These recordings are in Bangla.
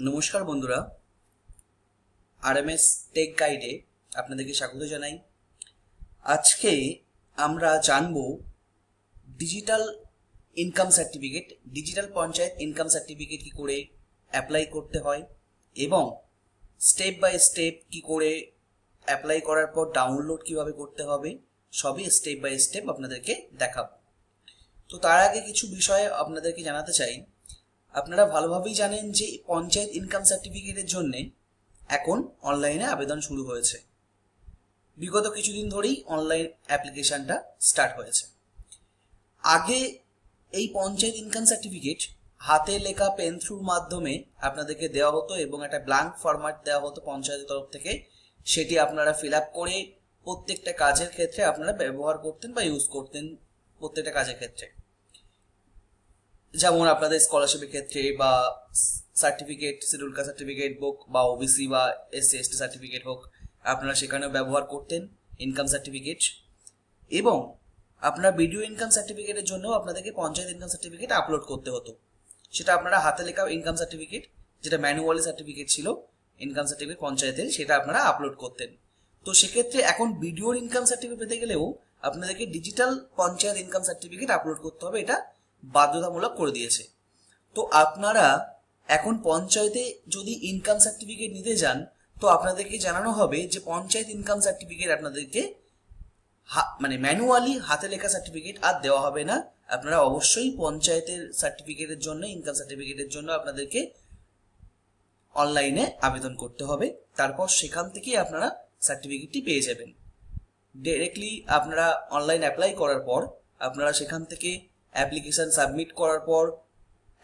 নমস্কার বন্ধুরা, আরএমএস টেক গাইডে আপনাদেরকে স্বাগত জানাই। আজকে আমরা জানব digital income certificate, digital panchayat income certificate কি করে অ্যাপ্লাই করতে হয় এবং স্টেপ বাই স্টেপ কি করে অ্যাপ্লাই করার পর ডাউনলোড কিভাবে করতে হবে, সবই স্টেপ বাই স্টেপ আপনাদেরকে দেখাবো। তো তার আগে কিছু বিষয় আপনাদেরকে জানাতে চাই। আপনারা ভালোভাবেই জানেন যে পঞ্চায়েত ইনকাম সার্টিফিকেটের জন্য এখন অনলাইনে আবেদন শুরু হয়েছে। বিগত কিছুদিন ধরেই অনলাইন অ্যাপ্লিকেশনটা স্টার্ট হয়েছে। আগে এই পঞ্চায়েত ইনকাম সার্টিফিকেট হাতে লেখা পেন থ্রুর মাধ্যমে আপনাদেরকে দেওয়া হতো এবং একটা ব্ল্যাঙ্ক ফরম্যাট দেওয়া হতো পঞ্চায়েতের তরফ থেকে। সেটি আপনারা ফিল আপ করে প্রত্যেকটা কাজের ক্ষেত্রে আপনারা ব্যবহার করতেন বা ইউজ করতেন প্রত্যেকটা কাজের ক্ষেত্রে। যেমন আপনাদের স্কলারশিপের ক্ষেত্রে বা সার্টিফিকেট, শিডিউল কাস্ট সার্টিফিকেট হোক বা ওবিসি বা এসসি এসটি সার্টিফিকেট হোক, আপনারা সেখানেও ব্যবহার করতেন ইনকাম সার্টিফিকেট। এবং আপনার ভিডিও ইনকাম সার্টিফিকেটের জন্য আপনাদেরকে পঞ্চায়েত ইনকাম সার্টিফিকেট আপলোড করতে হতো। সেটা আপনারা হাতে লেখা ইনকাম সার্টিফিকেট, যেটা ম্যানুয়ালি সার্টিফিকেট ছিল ইনকাম সার্টিফিকেট পঞ্চায়েতের, সেটা আপনারা আপলোড করতেন। তো সেক্ষেত্রে এখন ভিডিওর ইনকাম সার্টিফিকেট পেতে গেলেও আপনাদেরকে digital panchayat income certificate upload করতে হবে, এটা বাধ্যতামূলক করে দিয়েছে। তো আপনারা এখন পঞ্চায়েতে যদি ইনকাম সার্টিফিকেট নিতে যান, তো আপনাদেরকে জানানো হবে যে পঞ্চায়েত ইনকাম সার্টিফিকেট আপনাদেরকে মানে ম্যানুয়ালি হাতে লেখা সার্টিফিকেট আর দেওয়া হবে না। আপনারা অবশ্যই পঞ্চায়েতের সার্টিফিকেটের জন্য, ইনকাম সার্টিফিকেটের জন্য আপনাদেরকে অনলাইনে আবেদন করতে হবে। তারপর সেখান থেকেই আপনারা সার্টিফিকেটটি পেয়ে যাবেন। ডাইরেক্টলি আপনারা অনলাইন অ্যাপ্লাই করার পর আপনারা সেখান থেকে অ্যাপ্লিকেশন সাবমিট করার পর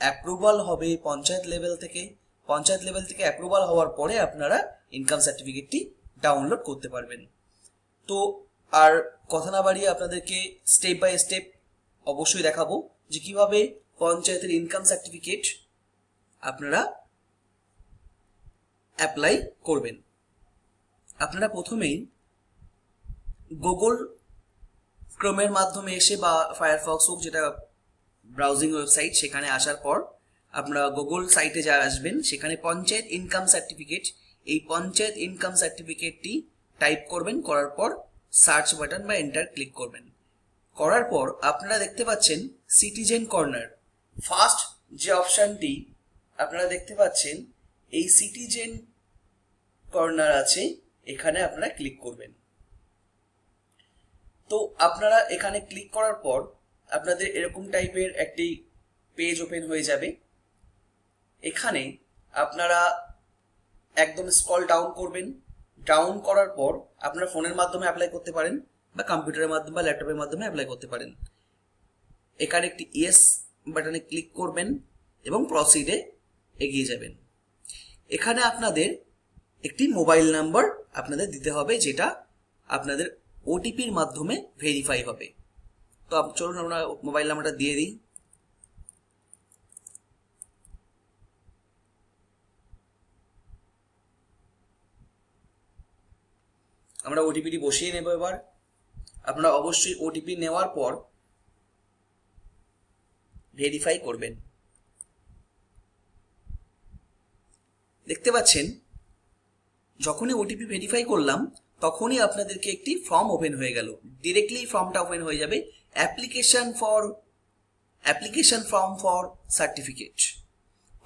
অ্যাপ্রুভাল হবে পঞ্চায়েত লেভেল থেকে। পঞ্চায়েত লেভেল থেকে অ্যাপ্রুভাল হওয়ার পরে আপনারা ইনকাম সার্টিফিকেটটি ডাউনলোড করতে পারবেন। তো আর কথা না বাড়িয়ে আপনাদেরকে স্টেপ বাই স্টেপ অবশ্যই দেখাবো যে কিভাবে পঞ্চায়েতের ইনকাম সার্টিফিকেট আপনারা অ্যাপ্লাই করবেন। আপনারা প্রথমেই গুগল ক্রোমের মাধ্যমে এসে বা ফায়ারফক্স হোক, যেটা ব্রাউজিং ওয়েবসাইট, সেখানে আসার পর আপনারা গুগল সাইটে যা আসবেন সেখানে পঞ্চায়েত ইনকাম সার্টিফিকেট, এই পঞ্চায়েত ইনকাম সার্টিফিকেটটি টাইপ করবেন। করার পর সার্চ বাটন বা এন্টার ক্লিক করবেন। করার পর আপনারা দেখতে পাচ্ছেন সিটিজেন কর্নার, ফার্স্ট যে অপশনটি আপনারা দেখতে পাচ্ছেন এই সিটিজেন কর্নার আছে, এখানে আপনারা ক্লিক করবেন। তো আপনারা এখানে ক্লিক করার পর আপনাদের এরকম টাইপের একটি পেজ ওপেন হয়ে যাবে। এখানে আপনারা একদম স্ক্রল ডাউন করবেন। ডাউন করার পর আপনারা ফোনের মাধ্যমে অ্যাপ্লাই করতে পারেন বা কম্পিউটারের মাধ্যমে বা ল্যাপটপের মাধ্যমে অ্যাপ্লাই করতে পারেন। এখানে একটি ইয়েস বাটনে ক্লিক করবেন এবং প্রসিডে এগিয়ে যাবেন। এখানে আপনাদের একটি মোবাইল নাম্বার আপনাদের দিতে হবে, যেটা আপনাদের ওটিপির মাধ্যমে ভেরিফাই হবে। তো চলুন আমরা মোবাইল নাম্বারটা দিয়ে দিই। আমরা ওটিপিটি বসিয়ে নেব। এবার আপনারা অবশ্যই ওটিপি নেওয়ার পর ভেরিফাই করবেন। দেখতে পাচ্ছেন যখনই ওটিপি ভেরিফাই করলাম তখনই আপনাদেরকে একটি ফর্ম ওপেন হয়ে গেল। ডিরেক্টলি ফর্মটা ওপেন হয়ে যাবে, application form for certificate.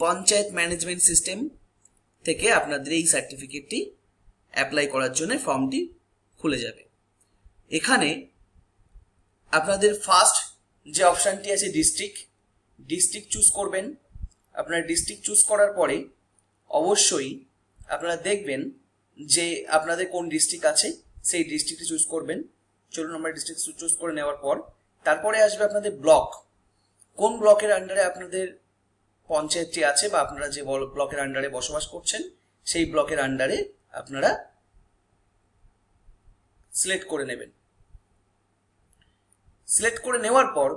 Panchayat management system থেকে আপনাদের এই সার্টিফিকেটটি অ্যাপ্লাই করার জন্য ফর্মটি খুলে যাবে। এখানে আপনাদের ফার্স্ট যে অপশানটি আছে ডিস্ট্রিক্ট চুজ করবেন। আপনারা ডিস্ট্রিক্ট চুজ করার পরে অবশ্যই আপনারা দেখবেন যে আপনাদের কোন ডিস্ট্রিক্ট আছে, সেই ডিস্ট্রিক্টে চুজ করবেন। চলুন আমরা ডিস্ট্রিক্ট চুজ করে নেওয়ার পর তারপরে আসবে আপনাদের ব্লক। কোন ব্লকের আন্ডারে আপনাদের পঞ্চায়েতটি আছে বা আপনারা যে ব্লকের আন্ডারে বসবাস করছেন সেই ব্লকের আন্ডারে আপনারা সিলেক্ট করে নেবেন। সিলেক্ট করে নেওয়ার পর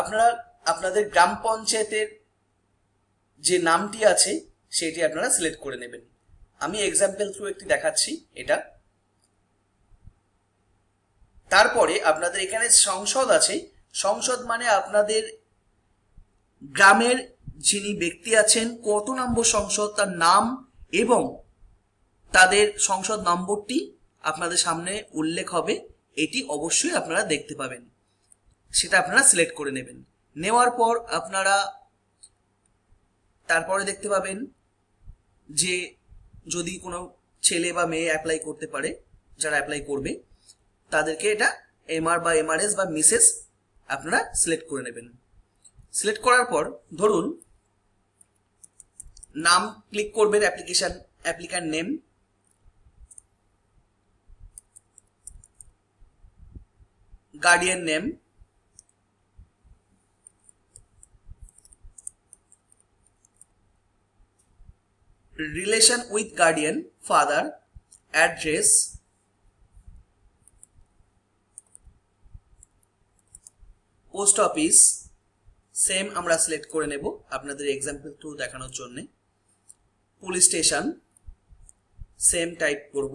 আপনারা আপনাদের গ্রাম পঞ্চায়েতের যে নামটি আছে সেটি আপনারা সিলেক্ট করে নেবেন। আমি এক্সাম্পল থ্রু একটি দেখাচ্ছি এটা। তারপরে আপনাদের এখানে সংসদ আছে। সংসদ মানে আপনাদের গ্রামের যিনি ব্যক্তি আছেন, কত নম্বর সংসদ, তার নাম এবং তাদের সংসদ নম্বরটি আপনাদের সামনে উল্লেখ হবে। এটি অবশ্যই আপনারা দেখতে পাবেন, সেটা আপনারা সিলেক্ট করে নেবেন। নেওয়ার পর আপনারা তারপরে দেখতে পাবেন যে যদি কোনো ছেলে বা মেয়ে অ্যাপ্লাই করতে পারে, যারা অ্যাপ্লাই করবে তাদেরকে এটা এমআর বা এমআরএস বা মিসেস আপনারা সিলেক্ট করে নেবেন। সিলেক্ট করার পর ধরুন নাম ক্লিক করবেন, applicant name, guardian name, relation with guardian, father, address, post office same আমরা সিলেক্ট করে নেব আপনাদের এক্সাম্পল থ্রু দেখানোর জন্য। পুলিশ স্টেশন সেম টাইপ করব,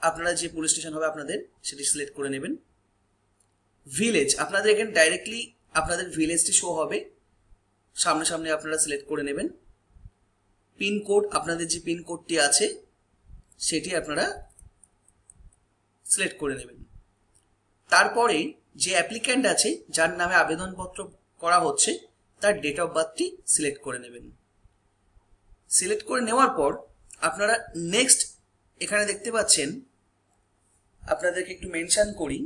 আপনারা যে পুলিশ স্টেশন হবে আপনাদের সেটি সিলেক্ট করে নেবেন। ভিলেজ, আপনাদের এখানে ডাইরেক্টলি আপনাদের ভিলেজটি শো হবে, সামনে সামনে আপনারা সিলেক্ট করে নেবেন। পিনকোড, আপনাদের যে পিনকোডটি আছে সেটি আপনারা সিলেক্ট করে নেবেন। তারপরে যে অ্যাপ্লিক্যান্ট আছে যার নামে আবেদনপত্র করা হচ্ছে তার ডেট অফ বার্থটি সিলেক্ট করে নেবেন। সিলেক্ট করে নেওয়ার পর আপনারা নেক্সট, এখানে দেখতে পাচ্ছেন, আপনাদেরকে একটু মেনশন করি,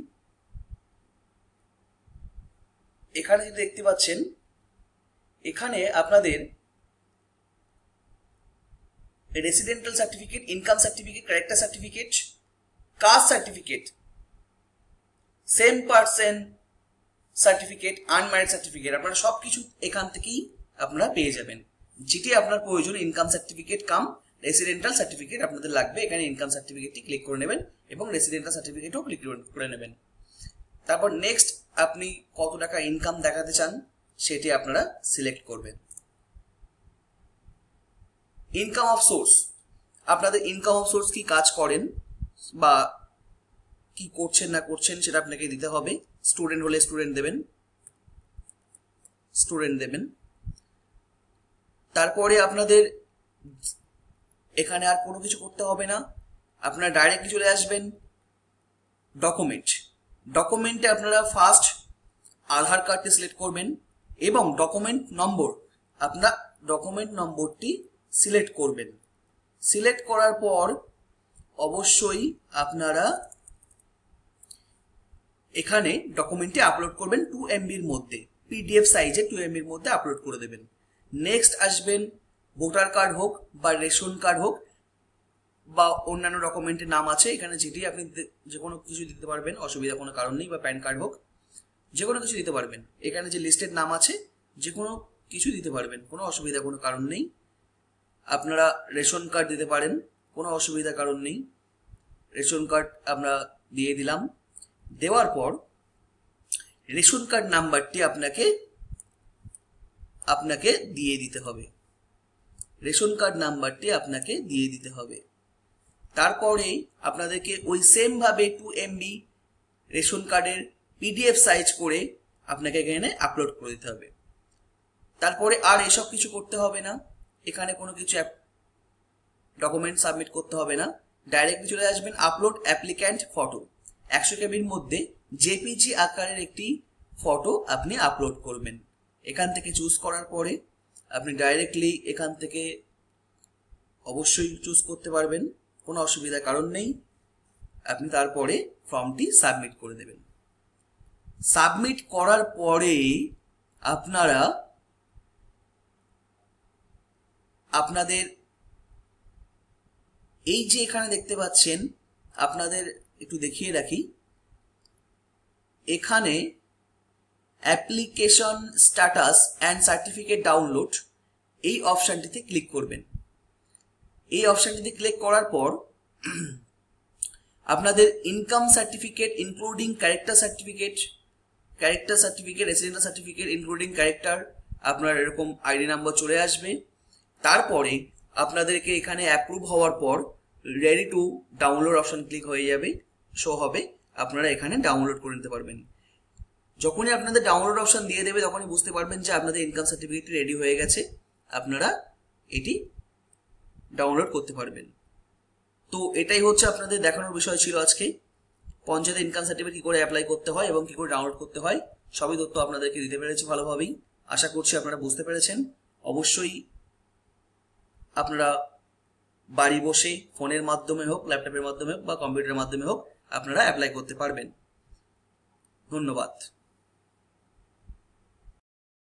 এখানে যদি দেখতে পাচ্ছেন এখানে আপনাদের residential certificate, income certificate, character certificate, caste certificate, same person certificate, unmarried certificate, আপনারা সবকিছু এখান থেকেই আপনারা পেয়ে যাবেন। যেটি আপনার প্রয়োজন, ইনকাম সার্টিফিকেট কাম রেসিডেন্টাল সার্টিফিকেট আপনাদের লাগবে, এখানে ইনকাম সার্টিফিকেটটি ক্লিক করে নেবেন এবং রেসিডেন্টাল সার্টিফিকেটও ক্লিক করে নেবেন। তারপর নেক্সট, আপনি কত টাকা ইনকাম দেখাতে চান সেটি আপনারা সিলেক্ট করবেন। ইনকাম অফ সোর্স, আপনাদের ইনকাম অফ সোর্স কি কাজ করেন বা কি করছেন না করছেন সেটা আপনাকে দিতে হবে। স্টুডেন্ট হলে স্টুডেন্ট দেবেন। তারপরে আপনাদের এখানে আর কোনো কিছু করতে হবে না, আপনারা ডাইরেক্টলি চলে আসবেন ডকুমেন্টে আপনারা ফার্স্ট আধার কার্ডটি সিলেক্ট করবেন এবং ডকুমেন্ট নম্বরটি সিলেক্ট করবেন। সিলেক্ট করার পর অবশ্যই আপনারা এখানে ডকুমেন্টটি আপলোড করবেন 2 MBর মধ্যে, পিডিএফ সাইজে 2 MBর মধ্যে আপলোড করে দেবেন। নেক্সট আসবেন ভোটার কার্ড হোক বা রেশন কার্ড হোক বা অন্যান্য ডকুমেন্টের নাম আছে এখানে, যেটি আপনি যে কোনো কিছু দিতে পারবেন, অসুবিধা কোনো কারণ নেই, বা প্যান কার্ড হোক, যে কোনো কিছু দিতে পারবেন। এখানে যে লিস্টের নাম আছে যে কোনো কিছু দিতে পারবেন, কোনো অসুবিধা কোনো কারণ নেই। আপনারা রেশন কার্ড দিতে পারেন, কোনো অসুবিধা কারণ নেই। রেশন কার্ড আমরা দিয়ে দিলাম। দেওয়ার পর রেশন কার্ড নাম্বারটি আপনাকে দিয়ে দিতে হবে। রেশন কার্ড নাম্বারটি আপনাকে দিয়ে দিতে হবে। তারপরে আপনাদেরকে ওই সেম ভাবে 2 MB রেশন কার্ডের পিডিএফ সাইজ করে আপনাকে এখানে আপলোড করে দিতে হবে। তারপরে আর এসব কিছু করতে হবে না, এখানে কোনো কিছু ডকুমেন্ট সাবমিট করতে হবে না, ডাইরেক্টলি চলে আসবেন আপলোড অ্যাপ্লিক্যান্ট ফটো। 100 KB মধ্যে জেপিজি আকারের একটি ফটো আপনি আপলোড করবেন। এখান থেকে চুজ করার পরে আপনি ডাইরেক্টলি এখান থেকে অবশ্যই চুজ করতে পারবেন, কোনো অসুবিধা কারণ নেই। আপনি তারপরে ফর্মটি সাবমিট করে দেবেন। সাবমিট করার পরে আপনারা আপনাদের এই যে এখানে দেখতে পাচ্ছেন, আপনাদের একটু দেখিয়ে রাখি, এখানে application status and certificate download এই অপশনটিতে ক্লিক করবেন। এই অপশনটিতে ক্লিক করার পর আপনাদের income certificate including character certificate, residential certificate including character, আপনার এরকম আইডি নাম্বার চলে আসবে। তারপরে আপনাদেরকে এখানে অ্যাপ্রুভ হওয়ার পর ready to download option click হয়ে যাবে, শো হবে, আপনারা এখানে ডাউনলোড করে নিতে পারবেন। যখনই আপনাদের ডাউনলোড অপশন দিয়ে দেবে তখনই বুঝতে পারবেন যে আপনাদের ইনকাম সার্টিফিকেটটি রেডি হয়ে গেছে, আপনারা এটি ডাউনলোড করতে পারবেন। তো এটাই হচ্ছে আপনাদের দেখানোর বিষয় ছিল আজকে, পঞ্চায়েত ইনকাম সার্টিফিকেট কী করে অ্যাপ্লাই করতে হয় এবং কী করে ডাউনলোড করতে হয় সবই তথ্য আপনাদেরকে দিতে পেরেছি ভালোভাবেই। আশা করছি আপনারা বুঝতে পেরেছেন। অবশ্যই আপনারা বাড়ি বসে ফোনের মাধ্যমে হোক, ল্যাপটপের মাধ্যমে হোক বা কম্পিউটারের মাধ্যমে হোক আপনারা অ্যাপ্লাই করতে পারবেন। ধন্যবাদ।